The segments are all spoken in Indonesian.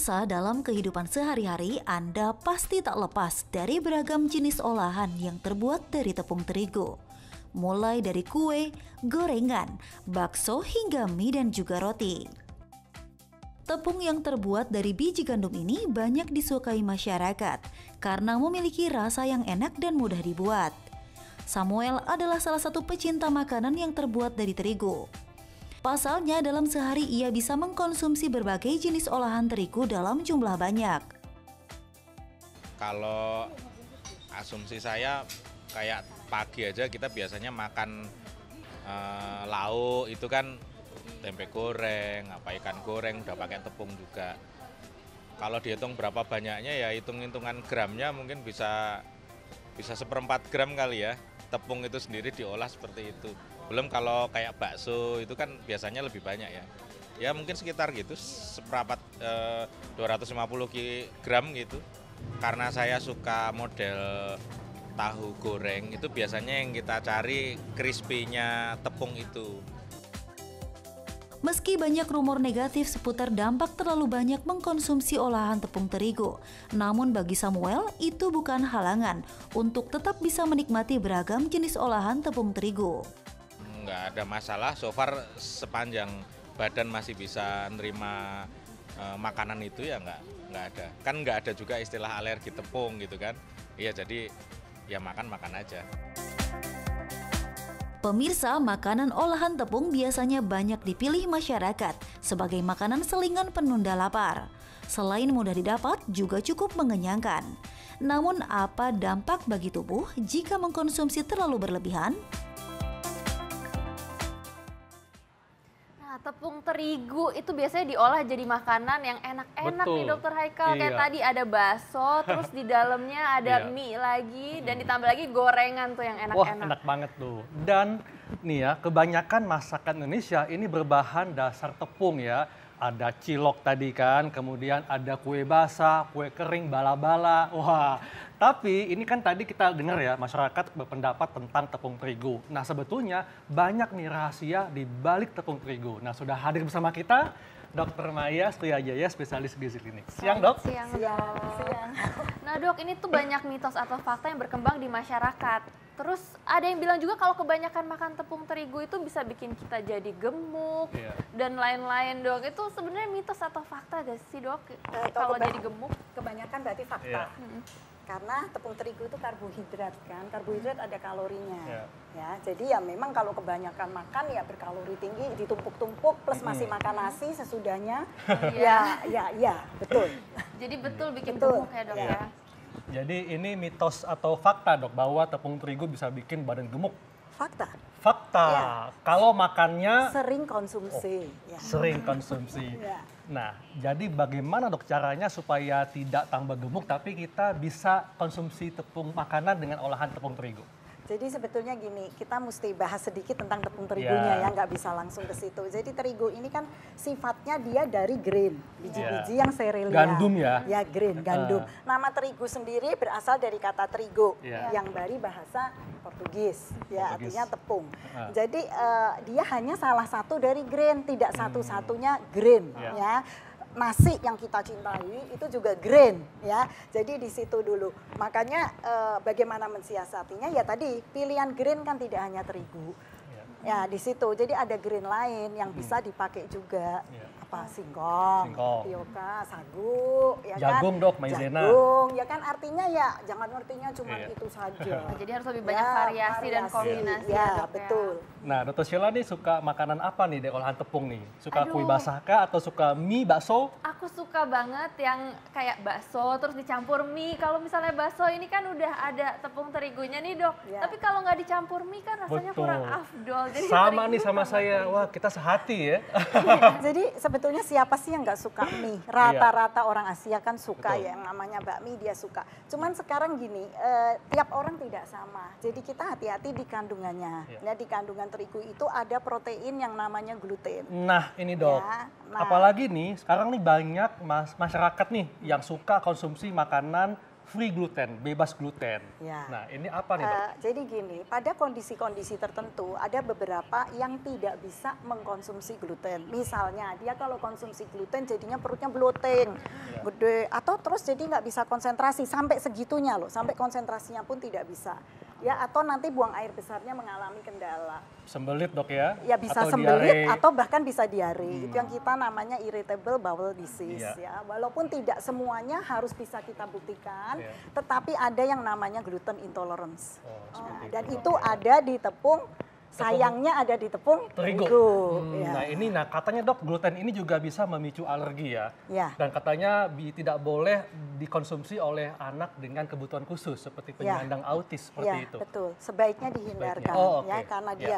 Pemirsa, dalam kehidupan sehari-hari Anda pasti tak lepas dari beragam jenis olahan yang terbuat dari tepung terigu. Mulai dari kue, gorengan, bakso hingga mie dan juga roti. Tepung yang terbuat dari biji gandum ini banyak disukai masyarakat karena memiliki rasa yang enak dan mudah dibuat. Samuel adalah salah satu pecinta makanan yang terbuat dari terigu. Pasalnya dalam sehari ia bisa mengkonsumsi berbagai jenis olahan terigu dalam jumlah banyak. Kalau asumsi saya kayak pagi aja kita biasanya makan lauk itu kan tempe goreng, ikan goreng udah pakai tepung juga. Kalau dihitung berapa banyaknya ya hitung-hitungan gramnya mungkin bisa 1/4 gram kali ya. Tepung itu sendiri diolah seperti itu. Belum kalau kayak bakso itu kan biasanya lebih banyak ya. Ya mungkin sekitar gitu, 250 gram gitu. Karena saya suka model tahu goreng, itu biasanya yang kita cari crispy-nya tepung itu. Meski banyak rumor negatif seputar dampak terlalu banyak mengkonsumsi olahan tepung terigu, namun bagi Samuel itu bukan halangan untuk tetap bisa menikmati beragam jenis olahan tepung terigu. Nggak ada masalah, so far sepanjang badan masih bisa nerima makanan itu ya nggak ada. Kan nggak ada juga istilah alergi tepung gitu kan. Iya jadi ya makan aja. Pemirsa, makanan olahan tepung biasanya banyak dipilih masyarakat sebagai makanan selingan penunda lapar. Selain mudah didapat, juga cukup mengenyangkan. Namun apa dampak bagi tubuh jika mengkonsumsi terlalu berlebihan? Tepung terigu itu biasanya diolah jadi makanan yang enak-enak nih Dokter Haikal. Kayak Iya. tadi ada bakso, terus di dalamnya ada Iya. mie lagi, dan ditambah lagi gorengan tuh yang Wah, enak-enak. enak banget tuh. Dan nih ya, kebanyakan masakan Indonesia ini berbahan dasar tepung ya. Ada cilok tadi kan, kemudian ada kue basah, kue kering, bala-bala. Wah, tapi ini kan tadi kita dengar ya, masyarakat berpendapat tentang tepung terigu. Nah, sebetulnya banyak nih rahasia di balik tepung terigu. Nah, sudah hadir bersama kita Dr. Maya Sriwijaya, spesialis gizi klinik. Siang, Dok. Siang. Siang. Nah Dok, ini tuh banyak mitos atau fakta yang berkembang di masyarakat. Terus ada yang bilang juga kalau kebanyakan makan tepung terigu itu bisa bikin kita jadi gemuk dan lain-lain Dok. Itu sebenarnya mitos atau fakta gak sih Dok? Kalau jadi gemuk? Kebanyakan berarti fakta. Karena tepung terigu itu karbohidrat kan, karbohidrat ada kalorinya. Ya, jadi ya memang kalau kebanyakan makan ya berkalori tinggi, ditumpuk-tumpuk plus masih makan nasi sesudahnya. Ya, betul. Jadi betul bikin Betul. gemuk ya Dok ya? Jadi ini mitos atau fakta, Dok, bahwa tepung terigu bisa bikin badan gemuk? Fakta. Fakta. Iya. Kalau makannya Sering konsumsi. Ya. sering konsumsi. Iya. Nah, jadi bagaimana Dok caranya supaya tidak tambah gemuk tapi kita bisa konsumsi tepung makanan dengan olahan tepung terigu? Jadi sebetulnya gini, kita mesti bahas sedikit tentang tepung terigunya ya, nggak bisa langsung ke situ. Jadi terigu ini kan sifatnya dia dari grain, biji-biji yang serelia. Gandum ya? Ya, grain, gandum. Nama terigu sendiri berasal dari kata terigo, Iya. yang dari bahasa Portugis, ya Portugis. artinya tepung. Jadi dia hanya salah satu dari grain, tidak satu-satunya grain, ya. Nasi yang kita cintai itu juga grain ya. Jadi di situ dulu. Makanya bagaimana mensiasatinya ya tadi pilihan grain kan tidak hanya terigu. Ya di situ. Jadi ada grain lain yang bisa dipakai juga. Apa singkong, tapioka, sagu, ya jagung, kan? Dok, maizena. Jagung, ya kan artinya ya jangan ngertinya cuma itu saja. Jadi harus lebih banyak variasi dan kombinasi ya, ya Dok betul. Nah, Dr. Sheila nih suka makanan apa nih dari olahan tepung nih? Suka Aduh. kue basah kah atau suka mie, bakso? Aku suka banget yang kayak bakso terus dicampur mie. Kalau misalnya bakso ini kan udah ada tepung terigunya nih Dok. Ya. Tapi kalau nggak dicampur mie kan rasanya Betul. kurang afdol. Jadi Sama terigu nih sama saya. terigu. Wah, kita sehati ya. Jadi sebetulnya siapa sih yang nggak suka mie? Rata-rata orang Asia kan suka ya, yang namanya bakmi dia suka. Cuman sekarang gini, tiap orang tidak sama. Jadi kita hati-hati di kandungannya. Ya, di kandungan terigu itu ada protein yang namanya gluten. Nah, ini Dok. Ya, Apalagi nih, sekarang nih banyak masyarakat nih yang suka konsumsi makanan free gluten, bebas gluten. Ya. Nah, ini apa nih, Dok? Jadi gini, pada kondisi-kondisi tertentu ada beberapa yang tidak bisa mengkonsumsi gluten. Misalnya dia kalau konsumsi gluten jadinya perutnya bloating, gede, atau terus jadi nggak bisa konsentrasi sampai segitunya loh, sampai konsentrasinya pun tidak bisa. Ya, atau nanti buang air besarnya mengalami kendala. Sembelit, Dok ya? Ya bisa atau sembelit diare. atau bahkan bisa diare. Itu yang kita namanya irritable bowel disease Iya. ya. Walaupun tidak semuanya harus bisa kita buktikan, tetapi ada yang namanya gluten intolerance. Dan itu ada di tepung, sayangnya ada di tepung Terigu. Ya. Nah katanya Dok, gluten ini juga bisa memicu alergi ya. Ya. Dan katanya tidak boleh dikonsumsi oleh anak dengan kebutuhan khusus seperti penyandang autis seperti Ya, itu. betul. Sebaiknya dihindarkan Oh, ya oke. karena dia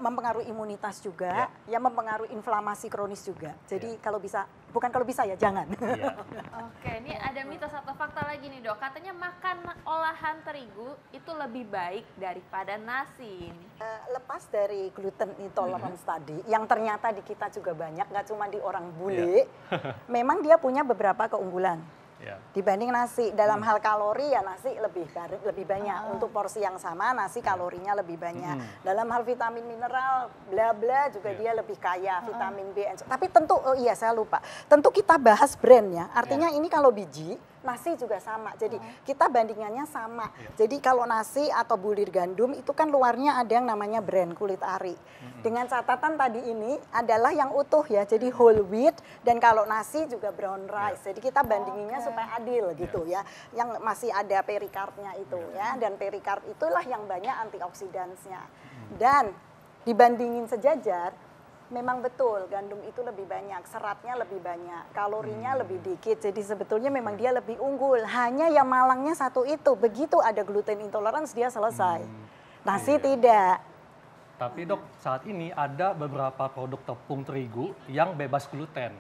mempengaruhi imunitas juga, ya mempengaruhi inflamasi kronis juga. Jadi kalau bisa, bukan kalau bisa ya jangan. Iya. Oke, ini ada mitos atau fakta lagi nih Dok. Katanya makan olahan terigu itu lebih baik daripada nasi. Lepas dari gluten intolerance tadi, yang ternyata di kita juga banyak, nggak cuma di orang bule, memang dia punya beberapa keunggulan. Ya. Dibanding nasi, dalam hal kalori ya nasi lebih banyak. Untuk porsi yang sama nasi kalorinya lebih banyak. Dalam hal vitamin mineral bla bla juga dia lebih kaya, vitamin B. Tapi tentu saya lupa. Tentu kita bahas brand ya. Artinya ini kalau biji nasi juga sama. Jadi kita bandingannya sama. Jadi kalau nasi atau bulir gandum itu kan luarnya ada yang namanya brand kulit ari. Dengan catatan tadi ini adalah yang utuh ya. Jadi whole wheat, dan kalau nasi juga brown rice. Jadi kita bandinginnya supaya adil gitu ya. Yang masih ada perikardnya itu ya, dan perikard itulah yang banyak antioksidansnya. Dan dibandingin sejajar, memang betul gandum itu lebih banyak, seratnya lebih banyak, kalorinya lebih dikit. Jadi sebetulnya memang dia lebih unggul. Hanya yang malangnya satu itu, begitu ada gluten intolerance dia selesai. Nasi tidak. Tapi Dok, saat ini ada beberapa produk tepung terigu yang bebas gluten.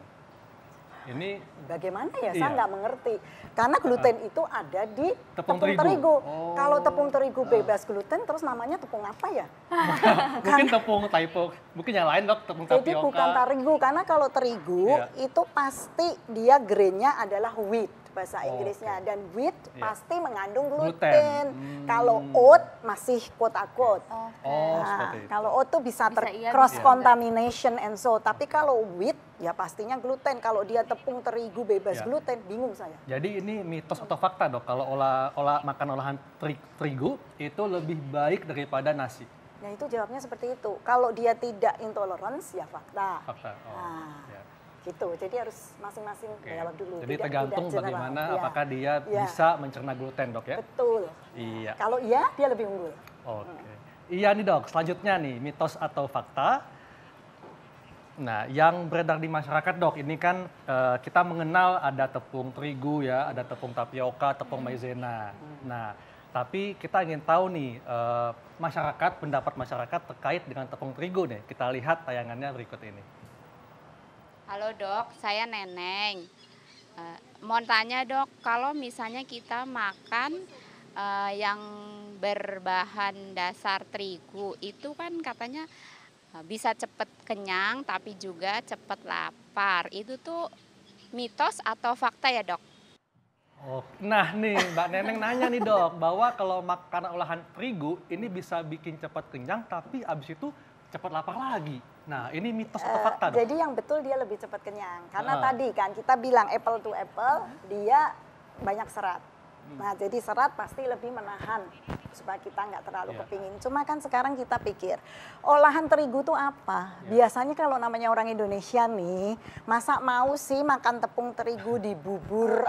Ini Bagaimana ya? Saya nggak mengerti. Karena gluten itu ada di Tepung tepung terigu. terigu. Kalau tepung terigu bebas gluten, terus namanya tepung apa ya? mungkin tepung typo, mungkin yang lain Dok, tepung Jadi tapioka. bukan terigu, karena kalau terigu itu pasti dia grainnya adalah wheat bahasa Inggrisnya, dan wheat pasti mengandung gluten. Kalau oat masih quote-unquote. Seperti itu. Kalau oat tuh bisa iya, cross bisa contamination and so, tapi kalau wheat ya pastinya gluten. Kalau dia tepung terigu bebas gluten, bingung saya. Jadi ini mitos atau fakta Dok, kalau makan olahan terigu itu lebih baik daripada nasi? Nah itu jawabnya seperti itu. Kalau dia tidak intolerance ya fakta. Fakta. Gitu. Jadi harus masing-masing jawab dulu. Jadi Tidak tergantung general. bagaimana apakah dia bisa mencerna gluten Dok ya? Betul. Iya. Kalau iya dia lebih unggul. Oke. Iya nih Dok, selanjutnya nih mitos atau fakta. Nah, yang beredar di masyarakat Dok, ini kan kita mengenal ada tepung terigu ya, ada tepung tapioka, tepung maizena. Nah, tapi kita ingin tahu nih pendapat masyarakat terkait dengan tepung terigu nih. Kita lihat tayangannya berikut ini. Halo Dok, saya Neneng. Mau tanya Dok, kalau misalnya kita makan yang berbahan dasar terigu, itu kan katanya bisa cepat kenyang tapi juga cepat lapar. Itu tuh mitos atau fakta ya Dok? Nah nih Mbak Neneng nanya nih Dok, bahwa kalau makan olahan terigu ini bisa bikin cepat kenyang tapi abis itu cepat lapar lagi. Nah ini mitos atau fakta Dok? Jadi yang betul dia lebih cepat kenyang. Karena tadi kan kita bilang apple to apple, dia banyak serat. Nah jadi serat pasti lebih menahan supaya kita nggak terlalu kepingin. Cuma kan sekarang kita pikir, olahan terigu tuh apa? Biasanya kalau namanya orang Indonesia nih, masa mau sih makan tepung terigu di bubur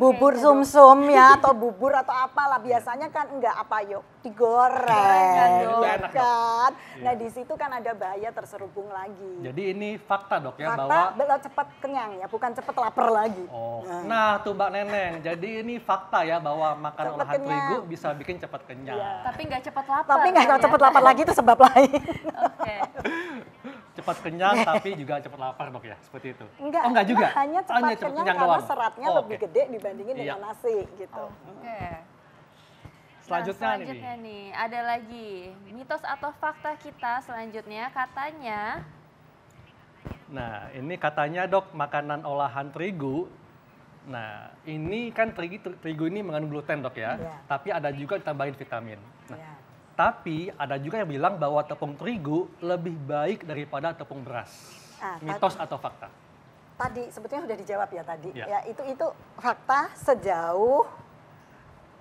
bubur sumsum ya, atau bubur atau apalah. Biasanya kan enggak apa yuk, digoreng, kan? Nah di situ kan ada bahaya terselubung lagi. Jadi ini fakta Dok ya, Fakta bahwa cepat kenyang ya, bukan cepat lapar lagi. Nah tuh Mbak Neneng, jadi ini fakta ya bahwa makan Cepet olahan kenyang. terigu bisa bikin cepat kenyang. Tapi nggak cepat lapar. Tapi nggak kan ya? cepat lapar lagi itu sebab lain. Oke. Cepat kenyang tapi juga cepat lapar Dok ya, seperti itu? Enggak, Oh enggak juga? hanya cepat kenyang karena doang? seratnya Oh, lebih oke. gede dibandingin dengan nasi gitu. Oke. Selanjutnya, Nah, selanjutnya nih, ada lagi mitos atau fakta kita selanjutnya katanya. Nah ini katanya Dok, makanan olahan terigu Nah, ini kan terigu ini mengandung gluten dok ya, tapi ada juga ditambahin vitamin. Nah, tapi ada juga yang bilang bahwa tepung terigu lebih baik daripada tepung beras. Mitos atau fakta? Tadi sebetulnya sudah dijawab ya tadi. Ya, itu fakta sejauh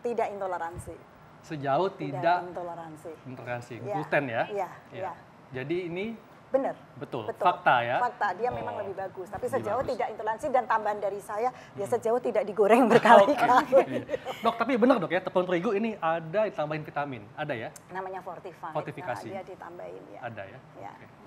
tidak intoleransi. Sejauh tidak intoleransi gluten ya? Iya. Jadi ini benar. Betul. Fakta ya? Fakta, dia memang lebih bagus. Tapi sejauh tidak intoleransi dan tambahan dari saya, ya sejauh tidak digoreng berkali-kali. Dok, tapi benar dok ya, tepung terigu ini ada ditambahin vitamin, ada ya? Namanya fortifikasi. Dia ditambahin ya. Ada ya?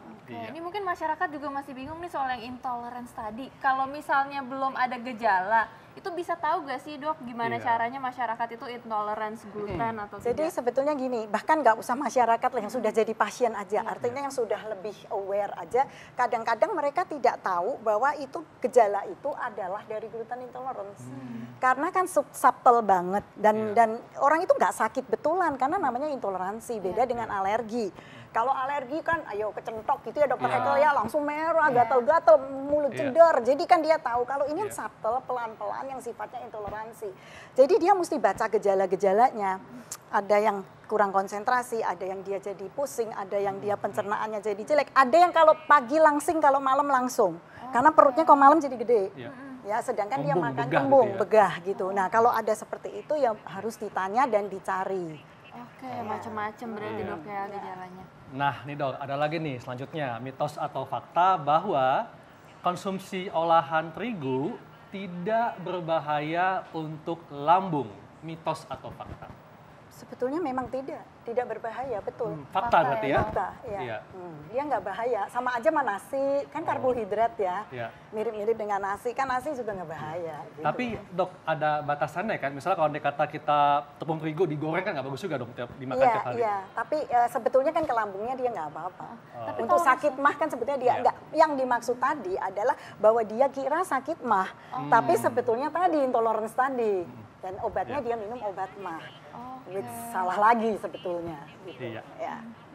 Oke, ini mungkin masyarakat juga masih bingung nih soal yang intolerance tadi. Kalau misalnya belum ada gejala, itu bisa tahu gak sih dok gimana caranya masyarakat itu intolerance gluten atau tidak? Jadi sebetulnya gini, bahkan nggak usah masyarakat yang sudah jadi pasien aja, artinya yang sudah lebih aware aja, kadang-kadang mereka tidak tahu bahwa itu gejala itu adalah dari gluten intolerance. Karena kan subtle banget dan orang itu nggak sakit betulan karena namanya intoleransi, beda dengan alergi. Kalau alergi kan, ayo kecentok gitu ya dokter Hekel ya, langsung merah, gatal-gatal, mulut cedar. Jadi kan dia tahu kalau ini subtle, pelan-pelan yang sifatnya intoleransi. Jadi dia mesti baca gejala-gejalanya. Ada yang kurang konsentrasi, ada yang dia jadi pusing, ada yang dia pencernaannya jadi jelek. Ada yang kalau pagi langsing, kalau malam langsung. Karena perutnya kalau malam jadi gede. Ya, sedangkan dia makan kembung, begah gitu. Nah, kalau ada seperti itu ya harus ditanya dan dicari. Oke, macam-macam berarti dok ya gejalanya. Nah nih dok, ada lagi nih selanjutnya, mitos atau fakta bahwa konsumsi olahan terigu tidak berbahaya untuk lambung. Mitos atau fakta? Sebetulnya memang tidak berbahaya, betul. Fakta berarti ya? Fakta, ya. Dia nggak bahaya, sama aja sama nasi, kan karbohidrat ya. Mirip-mirip dengan nasi, kan nasi juga nggak bahaya. Gitu. Tapi dok, ada batasannya kan? Misalnya kalau dikata kita tepung terigu digoreng kan nggak bagus juga dong dimakan tiap hari. Iya, tapi sebetulnya kan ke lambungnya dia nggak apa-apa. Untuk sakit mah kan sebetulnya dia nggak, yang dimaksud tadi adalah bahwa dia kira sakit mah, tapi sebetulnya tadi intolerance tadi. Dan obatnya dia minum obat mah. Salah lagi sebetulnya. Gitu.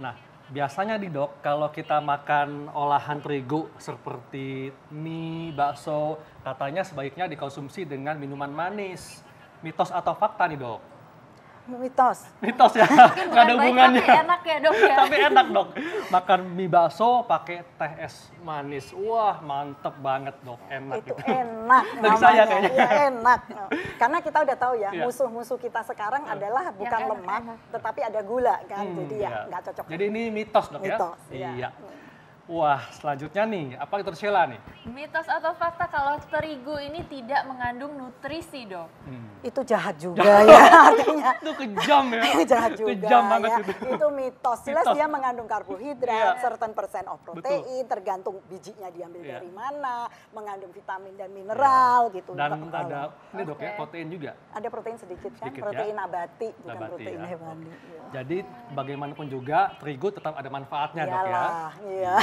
Nah, biasanya nih dok, kalau kita makan olahan terigu seperti mie, bakso, katanya sebaiknya dikonsumsi dengan minuman manis. Mitos atau fakta nih dok? Mitos ya, nggak ada hubungannya. Tapi enak ya dok ya. Tapi enak dok, makan mie bakso pakai teh es manis, wah mantep banget dok, enak. Itu gitu. Enak dari saya kayaknya. Ya, enak, karena kita udah tahu ya, musuh-musuh kita sekarang adalah bukan lemak, tetapi ada gula kan, jadi ya nggak cocok. Jadi ini mitos dok ya? Mitos, iya. Wah, selanjutnya nih, apa dokter Sheila nih? Mitos atau fakta kalau terigu ini tidak mengandung nutrisi, dok? Itu jahat juga ya, artinya. Itu kejam ya? Jahat juga kejam banget ya. Itu mitos. Jelas dia mengandung karbohidrat, certain percent of protein, tergantung bijinya diambil dari mana, mengandung vitamin dan mineral gitu. Dan ada, ini dok ya, protein juga? Ada protein sedikit kan, protein nabati, bukan protein hewani. Jadi bagaimanapun juga, terigu tetap ada manfaatnya dok ya? Iya.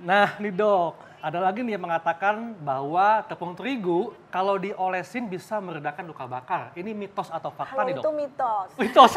Nah nih dok, ada lagi nih yang mengatakan bahwa tepung terigu kalau diolesin bisa meredakan luka bakar. Ini mitos atau fakta nih dok? Itu mitos. Mitos,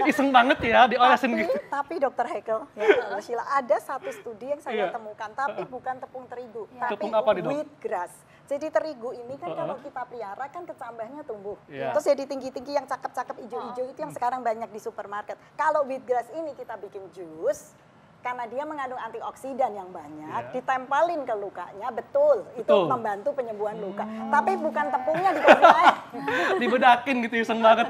iseng banget ya diolesin gitu. Tapi dokter Hekel, ya Sheila, ada satu studi yang saya temukan, tapi bukan tepung terigu, tapi tepung apa nih dok? Wheatgrass. Jadi terigu ini kan kalau kita pelihara kan kecambahnya tumbuh. Terus jadi tinggi-tinggi yang cakep-cakep hijau-hijau itu yang sekarang banyak di supermarket. Kalau wheatgrass ini kita bikin jus, karena dia mengandung antioksidan yang banyak, ditempelin ke lukanya, betul. Itu membantu penyembuhan luka. Tapi bukan tepungnya dikasih air. Dibedakin gitu, iseng banget.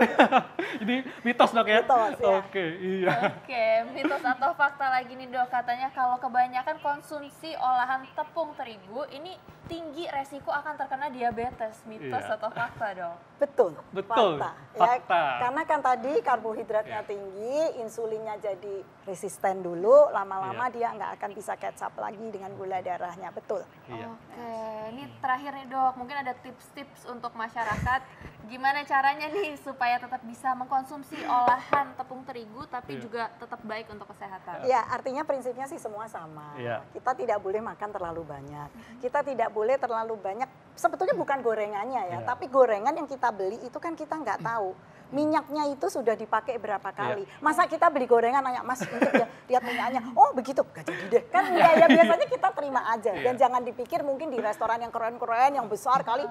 Ini mitos dok ya? Mitos, ya. Oke, iya. Oke, mitos atau fakta lagi nih dok, katanya kalau kebanyakan konsumsi olahan tepung terigu, ini tinggi resiko akan terkena diabetes. Mitos atau fakta dok? Betul. Fakta. Ya, karena kan tadi karbohidratnya tinggi, insulinnya jadi resisten dulu, lama-lama dia nggak akan bisa catch up lagi dengan gula darahnya, betul. Oke, ini terakhir nih dok, mungkin ada tips-tips untuk masyarakat Gimana caranya nih supaya tetap bisa mengkonsumsi olahan tepung terigu tapi juga tetap baik untuk kesehatan? Ya, artinya prinsipnya sih semua sama. Kita tidak boleh makan terlalu banyak. Kita tidak boleh terlalu banyak, sebetulnya bukan gorengannya ya, tapi gorengan yang kita beli itu kan kita nggak tahu. Minyaknya itu sudah dipakai berapa kali. Masa kita beli gorengan, nanya, Mas, untuk lihat minyaknya, oh begitu, gak jadi deh. Kan ya biasanya kita terima aja. Dan jangan dipikir mungkin di restoran yang keren-keren, yang besar kali,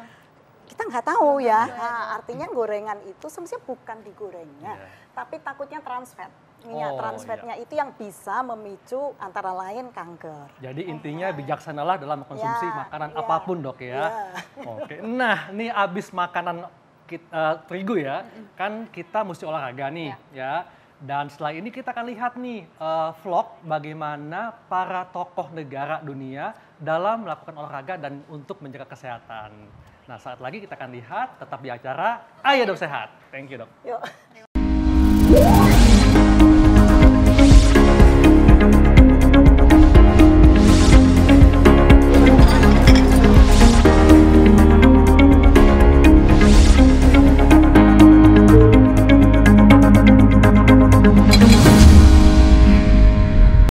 kita nggak tahu ya. Nah, artinya gorengan itu sebenarnya bukan digorengnya, tapi takutnya trans fat. Minyak trans fatnya itu yang bisa memicu antara lain kanker. Jadi intinya bijaksanalah dalam mengkonsumsi makanan apapun, Dok ya. Oke. Nah, ini abis makanan terigu ya, kan kita mesti olahraga nih ya. Dan setelah ini kita akan lihat nih vlog bagaimana para tokoh negara dunia dalam melakukan olahraga dan untuk menjaga kesehatan. Nah, saat lagi kita akan lihat tetap di acara Ayo Dok Sehat. Thank you, Dok. Yuk.